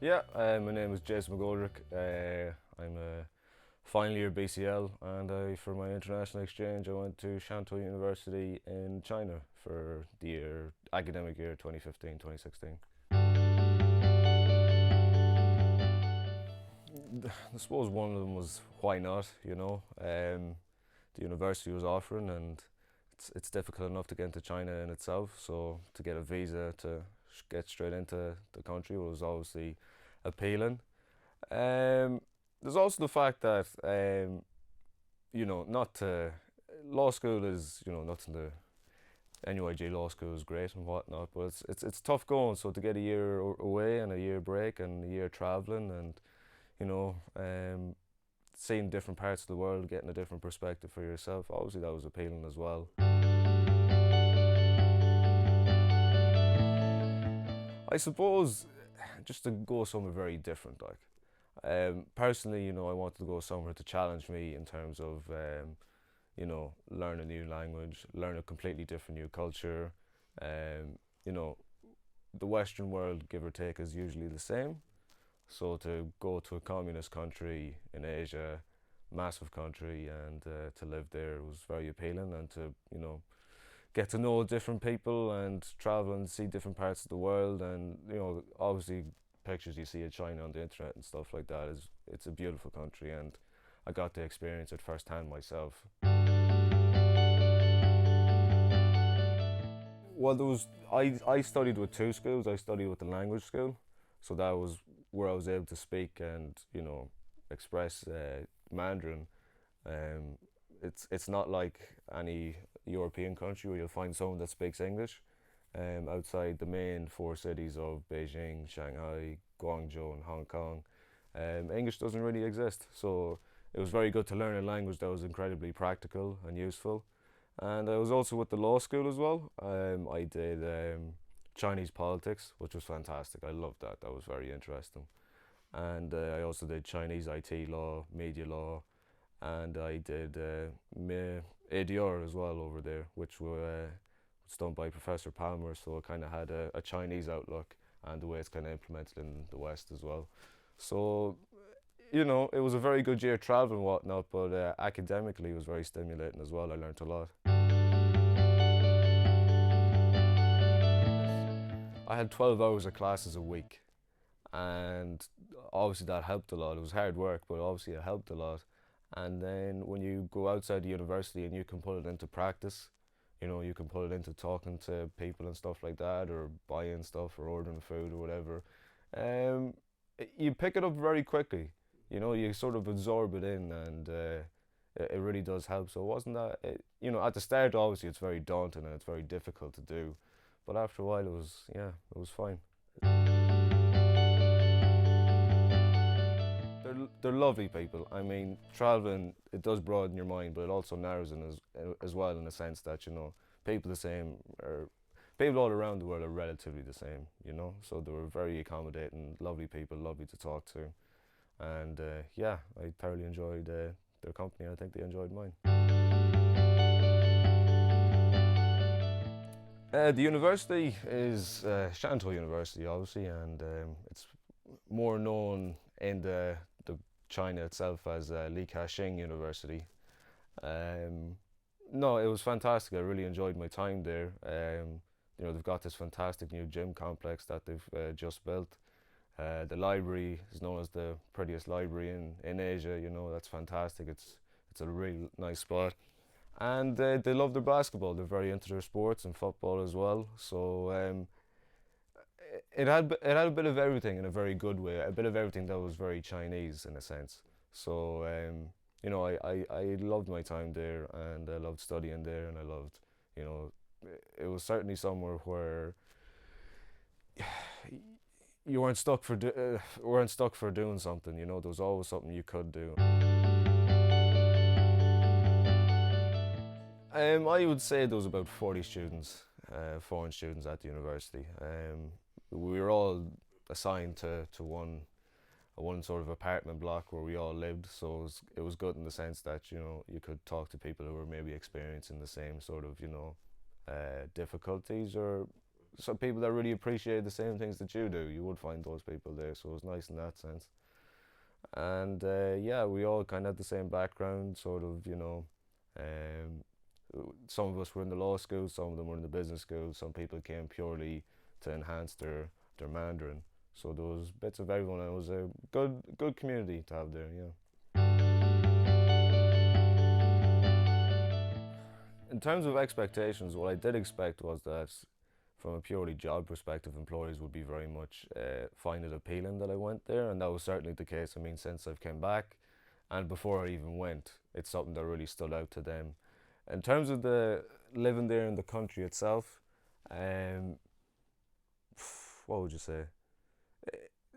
Yeah, my name is Jason McGoldrick. I'm a final year BCL, and for my international exchange, I went to Shantou University in China for the academic year 2015-2016. I suppose one of them was why not, the university was offering, and it's difficult enough to get into China in itself, so to get a visa to get straight into the country was obviously appealing. Um, there's also the fact that not to, law school is nothing to NUI law school is great and whatnot, but it's tough going. So to get a year away and a year break and a year traveling and you know um, seeing different parts of the world, getting a different perspective for yourself, obviously that was appealing as well. I suppose just to go somewhere very different, like. Personally, I wanted to go somewhere to challenge me in terms of, learn a new language, learn a completely different new culture. Um, you know, the Western world, give or take, is usually the same. So to go to a communist country in Asia, massive country, and to live there was very appealing, and to get to know different people and travel and see different parts of the world, and obviously pictures you see of China on the internet and stuff like that is it's a beautiful country, and I got to experience it firsthand myself. Well, I studied with two schools. I studied with the language school, so that was where I was able to speak and express Mandarin. Um, it's not like any European country where you'll find someone that speaks English. Outside the main four cities of Beijing, Shanghai, Guangzhou, and Hong Kong, English doesn't really exist. So it was very good to learn a language that was incredibly practical and useful. And I was also with the law school as well. I did Chinese politics, which was fantastic. I loved that. That was very interesting. And I also did Chinese IT law, media law, and I did ADR as well over there, which was done by Professor Palmer. So it kind of had a Chinese outlook and the way it's kind of implemented in the West as well. So it was a very good year traveling and whatnot, but academically it was very stimulating as well. I learned a lot. I had 12 hours of classes a week, and obviously that helped a lot. It was hard work, but obviously it helped a lot. And then when you go outside the university and you can put it into practice, you can put it into talking to people and stuff like that, or buying stuff, or ordering food, or whatever. Um, you pick it up very quickly. You sort of absorb it in, and it really does help. So it wasn't that, at the start, obviously, it's very daunting and it's very difficult to do. But after a while, it was fine. They're lovely people. I mean, traveling, it does broaden your mind, but it also narrows it as well, in the sense that people the same or people all around the world are relatively the same. So they were very accommodating, lovely people, lovely to talk to, and yeah, I thoroughly enjoyed their company. I think they enjoyed mine. The university is Shantou University, obviously, and it's more known in the China itself as Li Ka-shing University. Um, no, it was fantastic. I really enjoyed my time there. They've got this fantastic new gym complex that they've just built. The library is known as the prettiest library in Asia. That's fantastic. It's a really nice spot, and they love their basketball. They're very into their sports and football as well. So it had a bit of everything in a very good way. A bit of everything that was very Chinese in a sense. So I loved my time there, and I loved studying there, and I loved you know it was certainly somewhere where you weren't stuck for doing something. There was always something you could do. I would say there was about 40 students, foreign students at the university. We were all assigned to one sort of apartment block where we all lived, so it was good in the sense that you could talk to people who were maybe experiencing the same sort of difficulties or some people that really appreciate the same things that you do. You would find those people there, so it was nice in that sense. And yeah, we all kind of had the same background, sort of, you know. Um, some of us were in the law school, some of them were in the business school. Some people came purely to enhance their Mandarin. So there was bits of everyone, and it was a good community to have there. Yeah. In terms of expectations, what I did expect was that, from a purely job perspective, employers would be very much find it appealing that I went there, and that was certainly the case. I mean, since I've came back, and before I even went, it's something that really stood out to them. In terms of the living there in the country itself, um, what would you say?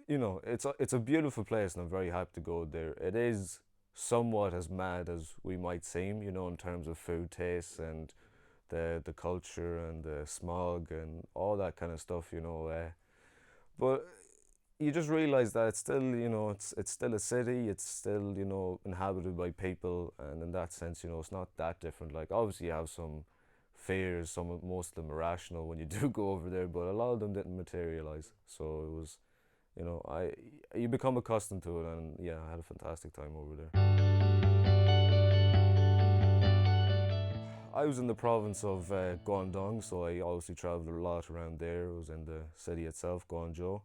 You know, it's a beautiful place, and I'm very happy to go there. It is somewhat as mad as we might seem, you know, in terms of food tastes and the culture and the smog and all that kind of stuff, you know. But you just realize that it's still, you know, it's still a city. It's still, you know, inhabited by people, and in that sense, you know, it's not that different. Like, obviously, you have some fears. Most of them are rational when you do go over there, but a lot of them didn't materialize. So it was, you know, I you become accustomed to it, and yeah, I had a fantastic time over there. I was in the province of Guangdong, so I obviously travelled a lot around there. I was in the city itself, Guangzhou,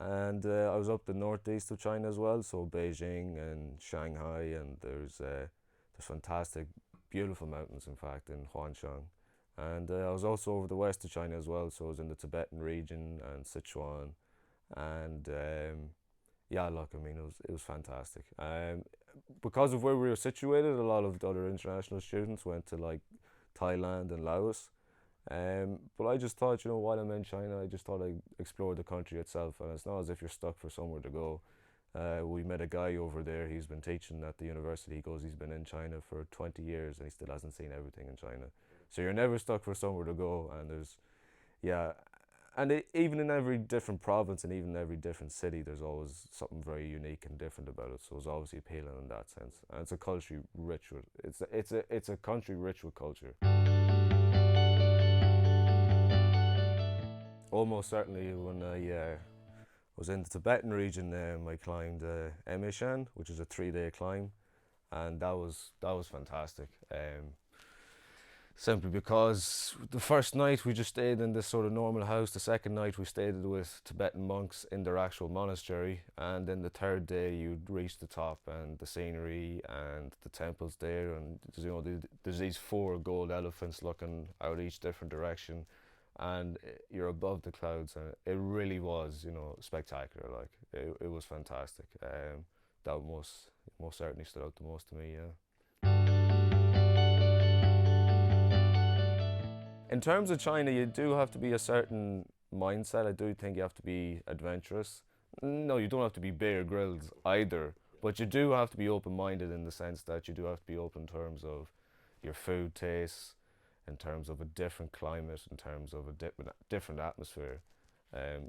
and I was up the northeast of China as well, so Beijing and Shanghai, and there's fantastic, beautiful mountains, in fact, in Huangshan. And I was also over the west of China as well, so I was in the Tibetan region and Sichuan, and yeah, look, I mean, it was fantastic. Because of where we were situated, a lot of the other international students went to like Thailand and Laos. But I just thought, you know, while I'm in China, I just thought I'd explore the country itself, and it's not as if you're stuck for somewhere to go. We met a guy over there. He's been teaching at the university. He goes, he's been in China for 20 years and he still hasn't seen everything in China. So you're never stuck for somewhere to go, and yeah, and even in every different province and even in every different city, there's always something very unique and different about it. So it's obviously appealing in that sense, and it's a country rich with it's a country rich with culture. Almost certainly, when I was in the Tibetan region, I climbed Emishan, which is a 3 day climb, and that was fantastic. Simply because the first night we just stayed in this sort of normal house. The second night we stayed with Tibetan monks in their actual monastery, and then the third day you'd reach the top, and the scenery and the temples there, and you know there's these four gold elephants looking out each different direction, and you're above the clouds, and it really was, you know, spectacular. Like it was fantastic. That most certainly stood out the most to me. Yeah. In terms of China, you do have to be a certain mindset. I do think you have to be adventurous. No, you don't have to be Bear Grylls either, but you do have to be open-minded in the sense that you do have to be open in terms of your food tastes, in terms of a different climate, in terms of a different atmosphere.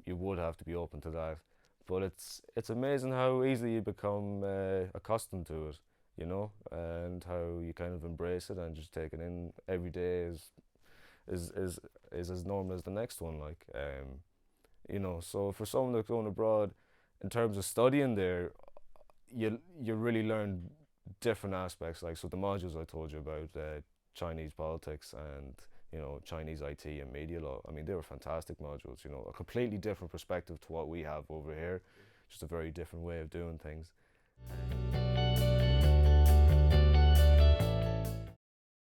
You would have to be open to that, but it's amazing how easily you become accustomed to it, you know, and how you kind of embrace it and just take it in every day is is is as normal as the next one. Like, you know, so for someone that's going abroad, in terms of studying there, you really learn different aspects. Like, so the modules I told you about, Chinese politics and, you know, Chinese IT and media law. I mean, they were fantastic modules. You know, a completely different perspective to what we have over here. Just a very different way of doing things.